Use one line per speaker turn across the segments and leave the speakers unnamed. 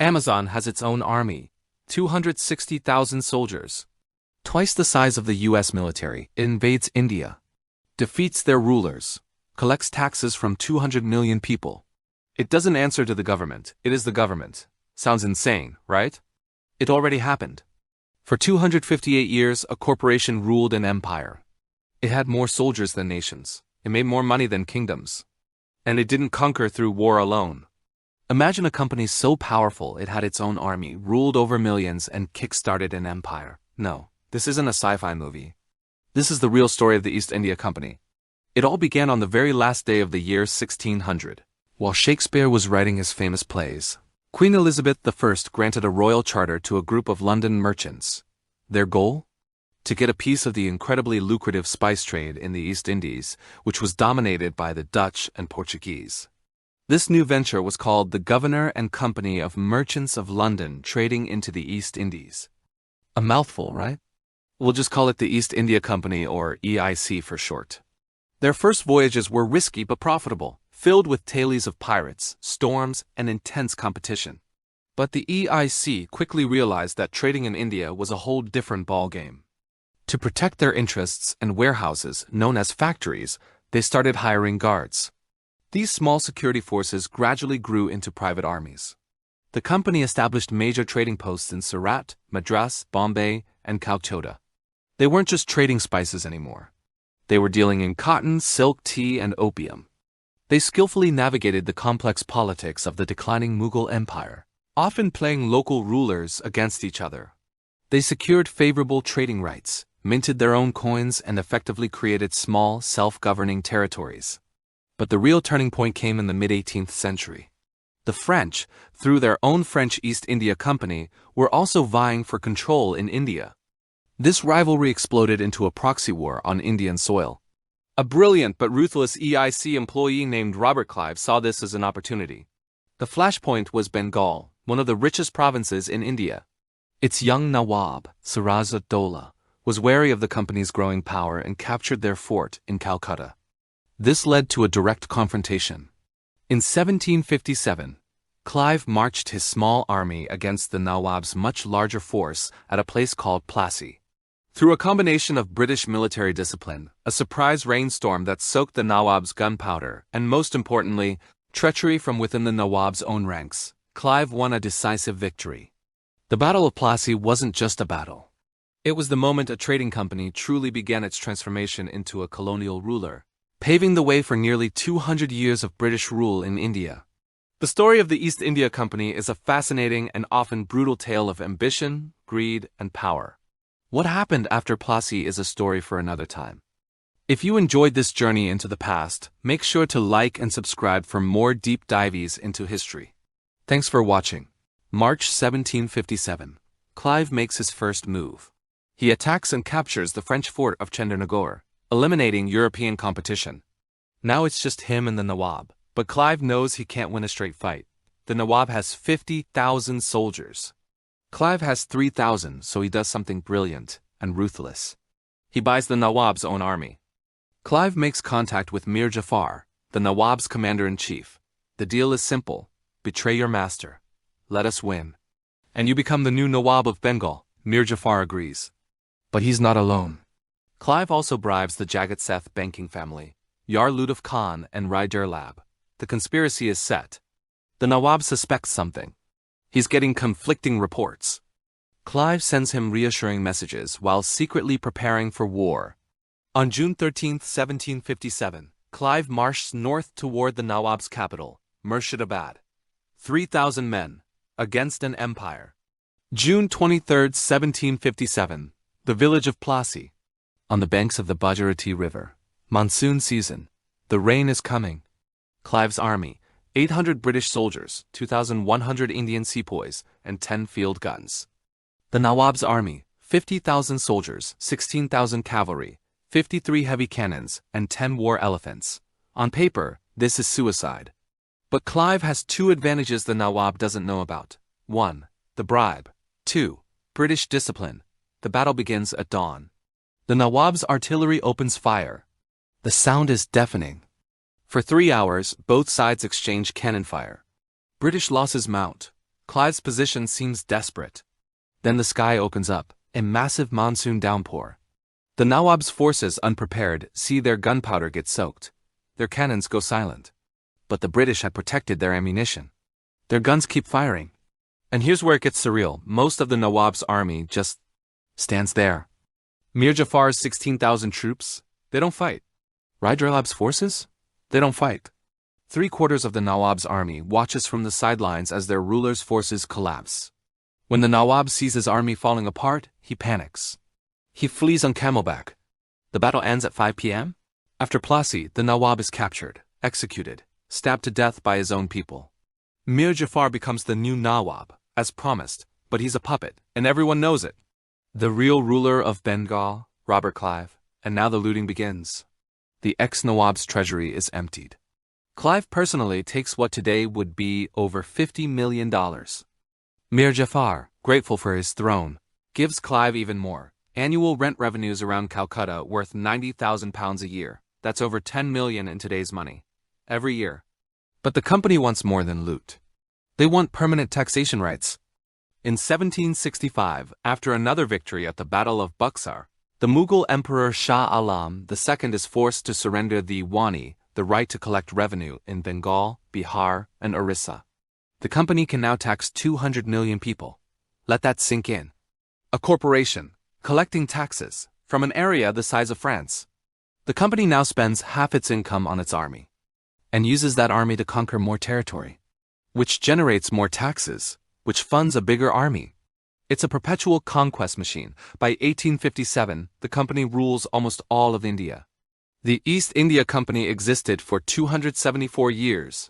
Amazon has its own army, 260,000 soldiers. Twice the size of the US military. It invades India, defeats their rulers, collects taxes from 200 million people. It doesn't answer to the government, it is the government. Sounds insane, right? It already happened. For 258 years, a corporation ruled an empire. It had more soldiers than nations. It made more money than kingdoms. And it didn't conquer through war alone. Imagine a company so powerful it had its own army, ruled over millions, and kick-started an empire. No, this isn't a sci-fi movie. This is the real story of the East India Company. It all began on the very last day of the year 1600. While Shakespeare was writing his famous plays, Queen Elizabeth I granted a royal charter to a group of London merchants. Their goal? To get a piece of the incredibly lucrative spice trade in the East Indies, which was dominated by the Dutch and Portuguese. This new venture was called the Governor and Company of Merchants of London Trading into the East Indies. A mouthful, right? We'll just call it the East India Company, or EIC for short. Their first voyages were risky but profitable, filled with tales of pirates, storms, and intense competition. But the EIC quickly realized that trading in India was a whole different ballgame. To protect their interests and warehouses, known as factories, they started hiring guards. These small security forces gradually grew into private armies. The company established major trading posts in Surat, Madras, Bombay, and Calcutta. They weren't just trading spices anymore. They were dealing in cotton, silk, tea, and opium. They skillfully navigated the complex politics of the declining Mughal Empire, often playing local rulers against each other. They secured favorable trading rights, minted their own coins, and effectively created small, self-governing territories. But the real turning point came in the mid-18th century. The French, through their own French East India Company, were also vying for control in India. This rivalry exploded into a proxy war on Indian soil. A brilliant but ruthless EIC employee named Robert Clive saw this as an opportunity. The flashpoint was Bengal, one of the richest provinces in India. Its young Nawab, Siraj-ud-Dowlah, was wary of the company's growing power and captured their fort in Calcutta. This led to a direct confrontation. In 1757, Clive marched his small army against the Nawab's much larger force at a place called Plassey. Through a combination of British military discipline, a surprise rainstorm that soaked the Nawab's gunpowder, and most importantly, treachery from within the Nawab's own ranks, Clive won a decisive victory. The Battle of Plassey wasn't just a battle. It was the moment a trading company truly began its transformation into a colonial ruler, paving the way for nearly 200 years of British rule in India. The story of the East India Company is a fascinating and often brutal tale of ambition, greed, and power. What happened after Plassey is a story for another time. If you enjoyed this journey into the past, make sure to like and subscribe for more deep dives into history. Thanks for watching. March 1757. Clive makes his first move. He attacks and captures the French fort of Chandernagore, eliminating European competition. Now it's just him and the Nawab, but Clive knows he can't win a straight fight. The Nawab has 50,000 soldiers. Clive has 3,000, so he does something brilliant and ruthless. He buys the Nawab's own army. Clive makes contact with Mir Jafar, the Nawab's commander-in-chief. The deal is simple: betray your master, let us win, and you become the new Nawab of Bengal. Mir Jafar agrees. But he's not alone. Clive also bribes the Jagat Seth banking family, Yar Luduf Khan and Rai Durlab. The conspiracy is set. The Nawab suspects something. He's getting conflicting reports. Clive sends him reassuring messages while secretly preparing for war. On June 13, 1757, Clive marched north toward the Nawab's capital, Murshidabad. 3,000 men, against an empire. June 23, 1757, the village of Plassey. On the banks of the Bhagirathi River. Monsoon season. The rain is coming. Clive's army, 800 British soldiers, 2,100 Indian sepoys, and 10 field guns. The Nawab's army, 50,000 soldiers, 16,000 cavalry, 53 heavy cannons, and 10 war elephants. On paper, this is suicide. But Clive has two advantages the Nawab doesn't know about. 1. The bribe. 2. British discipline. The battle begins at dawn. The Nawab's artillery opens fire. The sound is deafening. For 3 hours, both sides exchange cannon fire. British losses mount. Clive's position seems desperate. Then the sky opens up, a massive monsoon downpour. The Nawab's forces, unprepared, see their gunpowder get soaked. Their cannons go silent. But the British had protected their ammunition. Their guns keep firing. And here's where it gets surreal. Most of the Nawab's army just stands there. Mir Jafar's 16,000 troops, they don't fight. Hyderabad's forces? They don't fight. 3/4 of the Nawab's army watches from the sidelines as their ruler's forces collapse. When the Nawab sees his army falling apart, he panics. He flees on camelback. The battle ends at 5 p.m. After Plassey, the Nawab is captured, executed, stabbed to death by his own people. Mir Jafar becomes the new Nawab, as promised, but he's a puppet, and everyone knows it. The real ruler of Bengal, Robert Clive, and now the looting begins. The ex-Nawab's treasury is emptied. Clive personally takes what today would be over $50 million. Mir Jafar, grateful for his throne, gives Clive even more. Annual rent revenues around Calcutta worth £90,000 a year. That's over $10 million in today's money. Every year. But the company wants more than loot. They want permanent taxation rights. In 1765, after another victory at the Battle of Buxar, the Mughal Emperor Shah Alam II is forced to surrender the Wani, the right to collect revenue in Bengal, Bihar, and Orissa. The company can now tax 200 million people. Let that sink in. A corporation, collecting taxes, from an area the size of France. The company now spends half its income on its army, and uses that army to conquer more territory, which generates more taxes, which funds a bigger army. It's a perpetual conquest machine. By 1857, the company rules almost all of India. The East India Company existed for 274 years.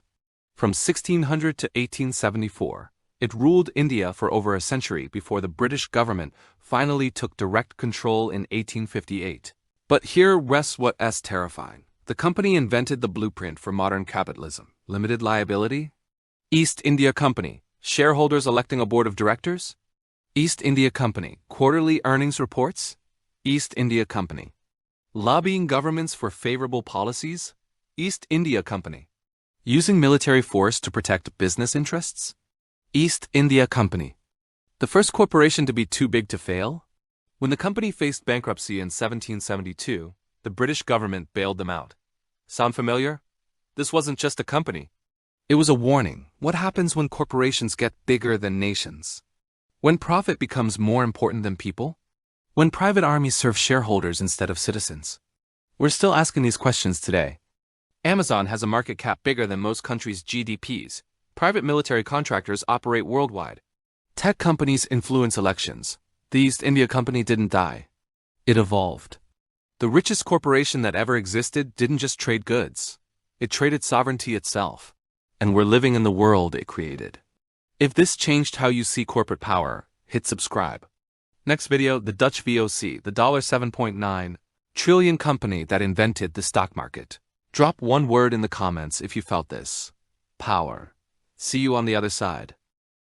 From 1600 to 1874, it ruled India for over a century before the British government finally took direct control in 1858. But here rests what's terrifying. The company invented the blueprint for modern capitalism. Limited liability? East India Company. Shareholders electing a board of directors? East India Company. Quarterly earnings reports? East India Company. Lobbying governments for favorable policies? East India Company. Using military force to protect business interests? East India Company. The first corporation to be too big to fail? When the company faced bankruptcy in 1772, the British government bailed them out. Sound familiar? This wasn't just a company. It was a warning. What happens when corporations get bigger than nations? When profit becomes more important than people? When private armies serve shareholders instead of citizens? We're still asking these questions today. Amazon has a market cap bigger than most countries' GDPs. Private military contractors operate worldwide. Tech companies influence elections. The East India Company didn't die. It evolved. The richest corporation that ever existed didn't just trade goods. It traded sovereignty itself. And we're living in the world it created. If this changed how you see corporate power, hit subscribe. Next video, the Dutch VOC, the $7.9 trillion company that invented the stock market. Drop one word in the comments if you felt this. Power. See you on the other side.